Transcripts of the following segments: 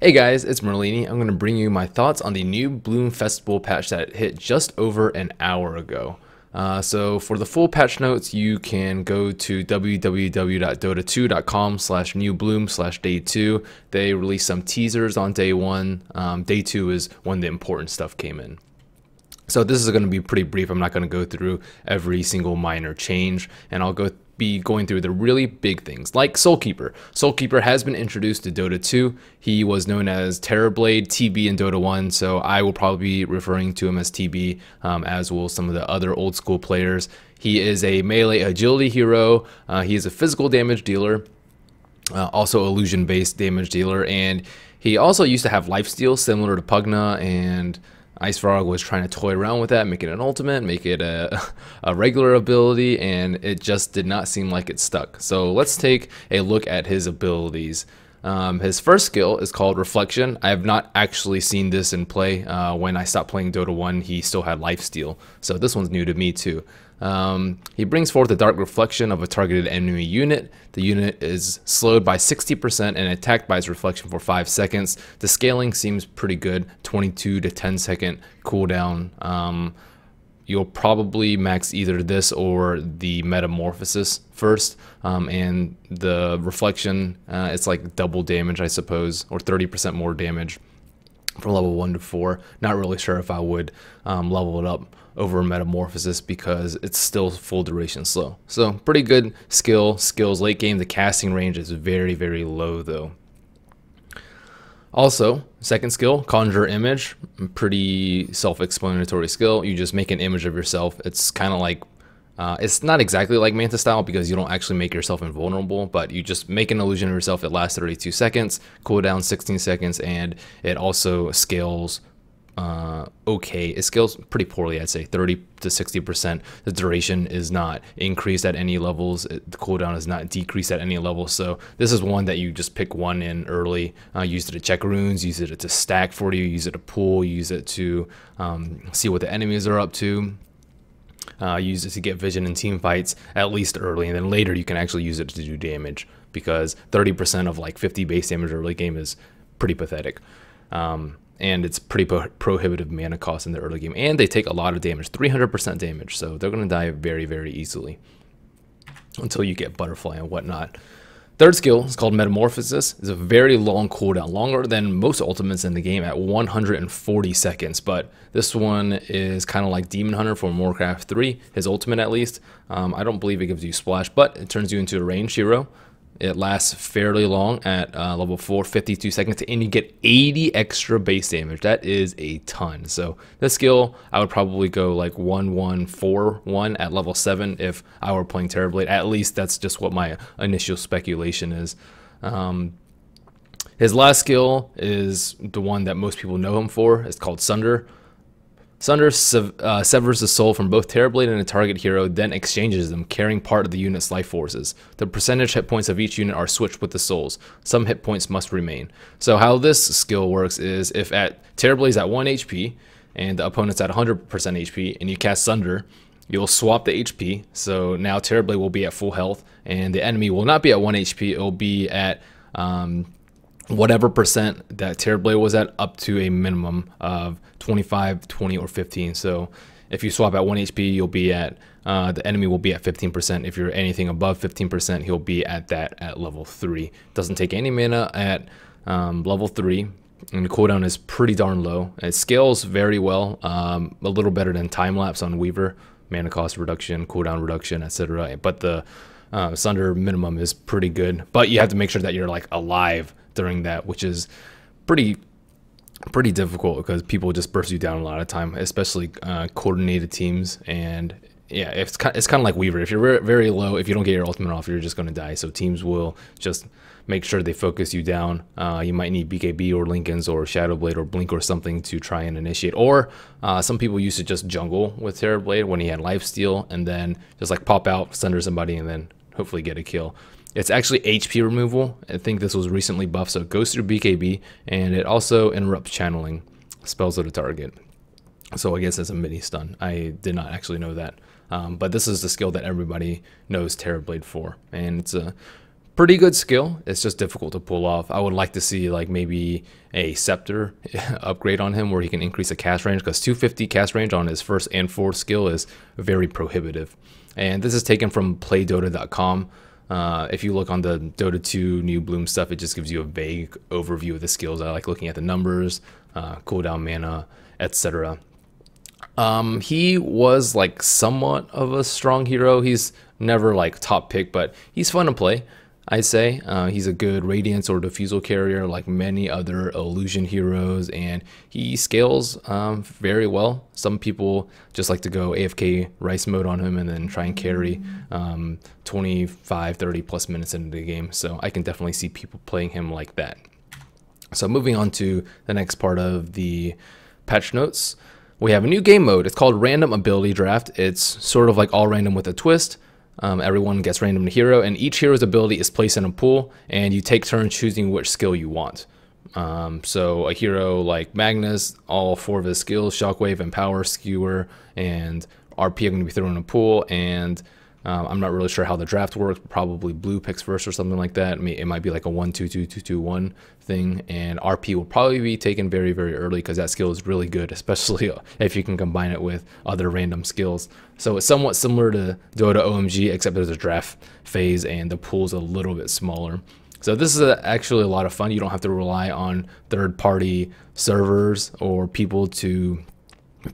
Hey guys, it's Merlini. I'm going to bring you my thoughts on the new Bloom Festival patch that hit just over an hour ago. So for the full patch notes, you can go to www.dota2.com/newbloom/day2. They released some teasers on day one. Day two is when the important stuff came in. So this is going to be pretty brief. I'm not going to go through every single minor change, and I'll be going through the really big things like Soulkeeper. Soulkeeper has been introduced to Dota 2. He was known as TerrorBlade, TB in Dota 1, so I will probably be referring to him as TB, as will some of the other old school players. He is a melee agility hero. He is a physical damage dealer, also illusion-based damage dealer, and he also used to have lifesteal similar to Pugna, and Ice Frog was trying to toy around with that, make it an ultimate, make it a regular ability, and it just did not seem like it stuck. So let's take a look at his abilities. His first skill is called Reflection. I have not actually seen this in play. When I stopped playing Dota 1, he still had lifesteal, so this one's new to me too. He brings forth a dark reflection of a targeted enemy unit. The unit is slowed by 60% and attacked by its reflection for 5 seconds. The scaling seems pretty good, 22 to 10 second cooldown. You'll probably max either this or the Metamorphosis first, and the reflection, it's like double damage, I suppose, or 30% more damage from level 1 to 4. Not really sure if I would level it up over Metamorphosis because it's still full duration slow. So pretty good skills. Late game, the casting range is very, very low though. Also, second skill, Conjure Image. Pretty self-explanatory skill. You just make an image of yourself. It's kind of like, it's not exactly like Manta style because you don't actually make yourself invulnerable, but you just make an illusion of yourself. It lasts 32 seconds, cooldown 16 seconds, and it also scales okay. It scales pretty poorly, I'd say 30 to 60%. The duration is not increased at any levels. The cooldown is not decreased at any level. So this is one that you just pick one in early. Use it to check runes, use it to stack for you, use it to pull, use it to see what the enemies are up to. Use it to get vision in team fights, at least early, and then later you can actually use it to do damage because 30% of like 50 base damage early game is pretty pathetic. And it's pretty prohibitive mana cost in the early game, and they take a lot of damage, 300% damage, so they're going to die very, very easily until you get Butterfly and whatnot. Third skill is called Metamorphosis. It's a very long cooldown, longer than most ultimates in the game at 140 seconds, but this one is kind of like Demon Hunter from Warcraft 3, his ultimate at least. I don't believe it gives you Splash, but it turns you into a ranged hero. It lasts fairly long at level 4, 52 seconds, and you get 80 extra base damage. That is a ton. So this skill, I would probably go like 1-1-4-1 at level 7 if I were playing TerrorBlade. At least that's just what my initial speculation is. His last skill is the one that most people know him for. It's called Sunder. Sunder severs the soul from both TerrorBlade and a target hero, then exchanges them, carrying part of the unit's life forces. The percentage hit points of each unit are switched with the souls. Some hit points must remain. So how this skill works is if TerrorBlade's at 1 HP and the opponent's at 100% HP and you cast Sunder, you'll swap the HP. So now TerrorBlade will be at full health and the enemy will not be at 1 HP. It will be at whatever percent that TerrorBlade was at, up to a minimum of 25, 20, or 15. So if you swap at 1 HP, you'll be at, the enemy will be at 15%. If you're anything above 15%, he'll be at that at level 3. Doesn't take any mana at level 3, and the cooldown is pretty darn low. It scales very well, a little better than Time-Lapse on Weaver, mana cost reduction, cooldown reduction, etc. But the Sunder minimum is pretty good, but you have to make sure that you're like alive during that, which is pretty difficult because people just burst you down a lot of time, especially coordinated teams. And yeah, it's kind of like Weaver. If you're very low, if you don't get your ultimate off, you're just going to die. So teams will just make sure they focus you down. You might need BKB or Lincolns or Shadowblade or Blink or something to try and initiate. Or some people used to just jungle with TerrorBlade when he had lifesteal and then just like pop out, sunder somebody, and then hopefully get a kill. It's actually HP removal. I think this was recently buffed, so it goes through BKB, and it also interrupts channeling spells of the target. So I guess it's a mini stun. I did not actually know that. But this is the skill that everybody knows TerrorBlade for, and it's a Pretty good skill. It's just difficult to pull off. I would like to see like maybe a scepter upgrade on him where he can increase the cast range, because 250 cast range on his first and fourth skill is very prohibitive. And this is taken from playdota.com. If you look on the Dota 2 New Bloom stuff, it just gives you a vague overview of the skills. I like looking at the numbers, cooldown mana, etc. He was like somewhat of a strong hero. He's never like top pick, but he's fun to play, I'd say. He's a good Radiance or Diffusal carrier like many other illusion heroes, and he scales very well. Some people just like to go AFK Rice mode on him and then try and carry 25, 30 plus minutes into the game. So I can definitely see people playing him like that. So moving on to the next part of the patch notes, we have a new game mode. It's called Random Ability Draft. It's sort of like all random with a twist. Everyone gets random hero, and each hero's ability is placed in a pool, and you take turns choosing which skill you want. So a hero like Magnus, all 4 of his skills, Shockwave, Empower, Skewer, and RP are going to be thrown in a pool, and I'm not really sure how the draft works. Probably blue picks first or something like that. It might be like a 1-2-2-2-2-1 thing, and RP will probably be taken very, very early because that skill is really good, especially if you can combine it with other random skills. So it's somewhat similar to Dota OMG, except there's a draft phase and the pool's a little bit smaller. So this is actually a lot of fun. You don't have to rely on third-party servers or people to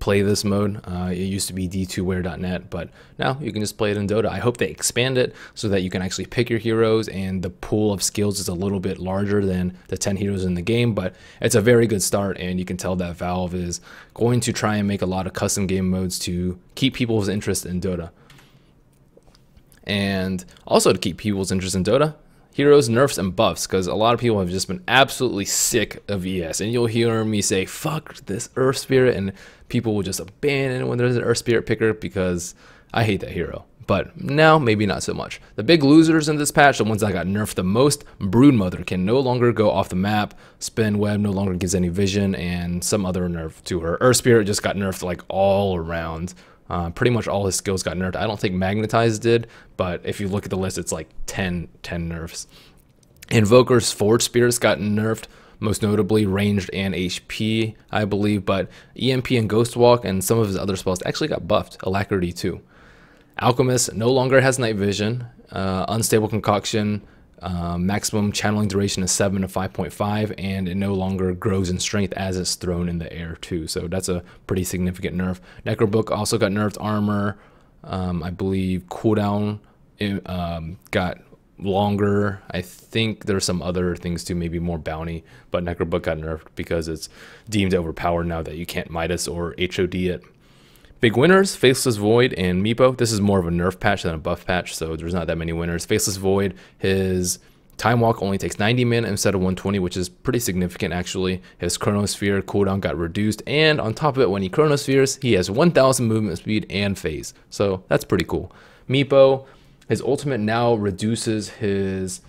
play this mode. It used to be d2ware.net, but now you can just play it in Dota. I hope they expand it so that you can actually pick your heroes, and the pool of skills is a little bit larger than the 10 heroes in the game, but it's a very good start, and you can tell that Valve is going to try and make a lot of custom game modes to keep people's interest in Dota. And also to keep people's interest in Dota, heroes, nerfs, and buffs, because a lot of people have just been absolutely sick of ES, and you'll hear me say, fuck this Earth Spirit, and people will just abandon when there's an Earth Spirit picker because I hate that hero. But now, maybe not so much. The big losers in this patch, the ones that got nerfed the most, Broodmother can no longer go off the map, Spin Web no longer gives any vision, and some other nerf to her. Earth Spirit just got nerfed like all around. Pretty much all his skills got nerfed. I don't think Magnetize did, but if you look at the list, it's like 10 nerfs. Invoker's Forge Spirits got nerfed, most notably ranged and HP, I believe, but EMP and Ghost Walk and some of his other spells actually got buffed, Alacrity too. Alchemist no longer has night vision, Unstable Concoction, maximum channeling duration is 7 to 5.5, and it no longer grows in strength as it's thrown in the air too. So that's a pretty significant nerf. Necrobook also got nerfed. Armor, I believe cooldown got longer. I think there's some other things too, maybe more bounty, but Necrobook got nerfed because it's deemed overpowered now that you can't Midas or HOD it. Big winners, Faceless Void and Meepo. This is more of a nerf patch than a buff patch, so there's not that many winners. Faceless Void, his Time Walk only takes 90 min instead of 120, which is pretty significant actually. His Chronosphere cooldown got reduced, and on top of it, when he Chronospheres, he has 1000 movement speed and phase, so that's pretty cool. Meepo, his ultimate now reduces his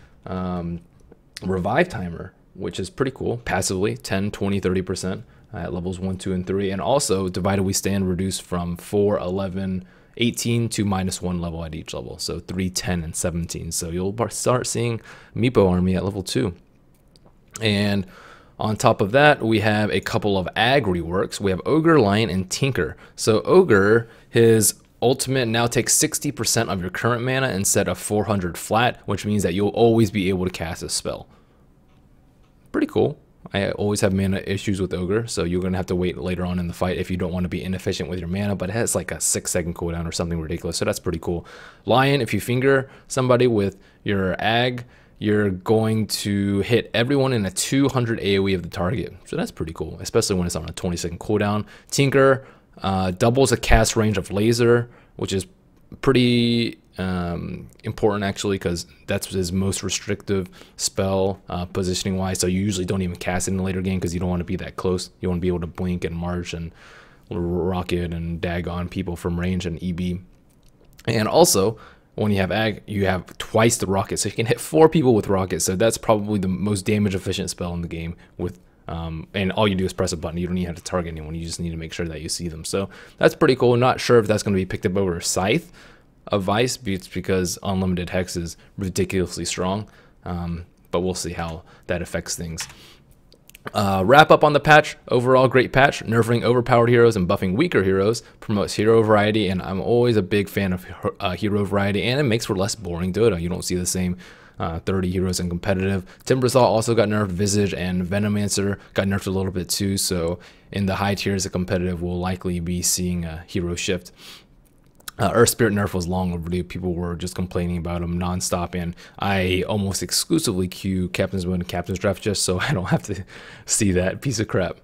revive timer, which is pretty cool, passively, 10, 20, 30%. At levels 1, 2, and 3, and also Divided We Stand reduced from 4, 11, 18 to -1 level at each level, so 3, 10, and 17. So you'll start seeing Meepo army at level 2. And on top of that, we have a couple of ag reworks. We have Ogre, Lion, and Tinker. So Ogre, his ultimate now takes 60% of your current mana instead of 400 flat, which means that you'll always be able to cast a spell. Pretty cool. I always have mana issues with Ogre, so you're going to have to wait later on in the fight if you don't want to be inefficient with your mana, but it has like a 6-second cooldown or something ridiculous, so that's pretty cool. Lion, if you finger somebody with your ag, you're going to hit everyone in a 200 AoE of the target, so that's pretty cool, especially when it's on a 20-second cooldown. Tinker doubles the cast range of Laser, which is pretty important actually, because that's his most restrictive spell positioning wise, so you usually don't even cast it in the later game because you don't want to be that close. You want to be able to blink and march and rocket and dag on people from range and EB. And also when you have ag, you have twice the rocket, so you can hit 4 people with rocket, so that's probably the most damage efficient spell in the game with and all you do is press a button. You don't even have to target anyone, you just need to make sure that you see them, so that's pretty cool. Not sure if that's going to be picked up over Scythe, of Vice, it's because unlimited Hex is ridiculously strong, but we'll see how that affects things. Wrap up on the patch. Overall, great patch. Nerfing overpowered heroes and buffing weaker heroes. Promotes hero variety, and I'm always a big fan of hero variety, and it makes for less boring Dota. You don't see the same 30 heroes in competitive. Timbersaw also got nerfed. Visage and Venomancer got nerfed a little bit too, so in the high tiers of competitive, we'll likely be seeing a hero shift. Earth Spirit nerf was long overdue. People were just complaining about him nonstop, and I almost exclusively queue Captain's Mode and Captain's Draft just so I don't have to see that piece of crap.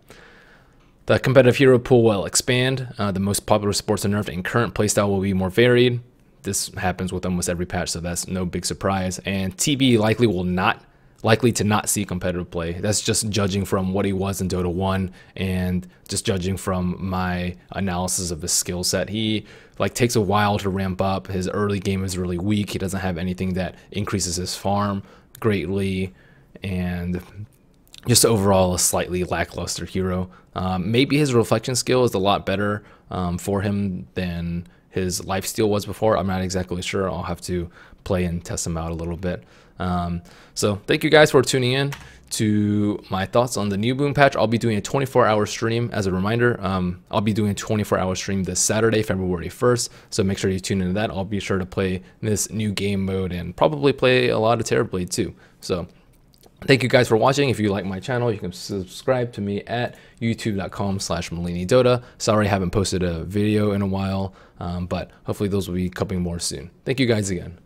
The competitive hero pool will expand. The most popular supports are nerfed, and current playstyle will be more varied. This happens with almost every patch, so that's no big surprise. And TB likely to not see competitive play. That's just judging from what he was in Dota 1 and just judging from my analysis of his skill set. He takes a while to ramp up. His early game is really weak. He doesn't have anything that increases his farm greatly, and just overall a slightly lackluster hero. Maybe his reflection skill is a lot better for him than his lifesteal was before. I'm not exactly sure. I'll have to play and test him out a little bit. So thank you guys for tuning in to my thoughts on the new boom patch. I'll be doing a 24-hour stream. As a reminder, I'll be doing a 24-hour stream this Saturday, February 1st. So make sure you tune into that. I'll be sure to play this new game mode and probably play a lot of TerrorBlade too. So thank you guys for watching. If you like my channel, you can subscribe to me at youtube.com/MerliniDota. Sorry I haven't posted a video in a while, but hopefully those will be coming more soon. Thank you guys again.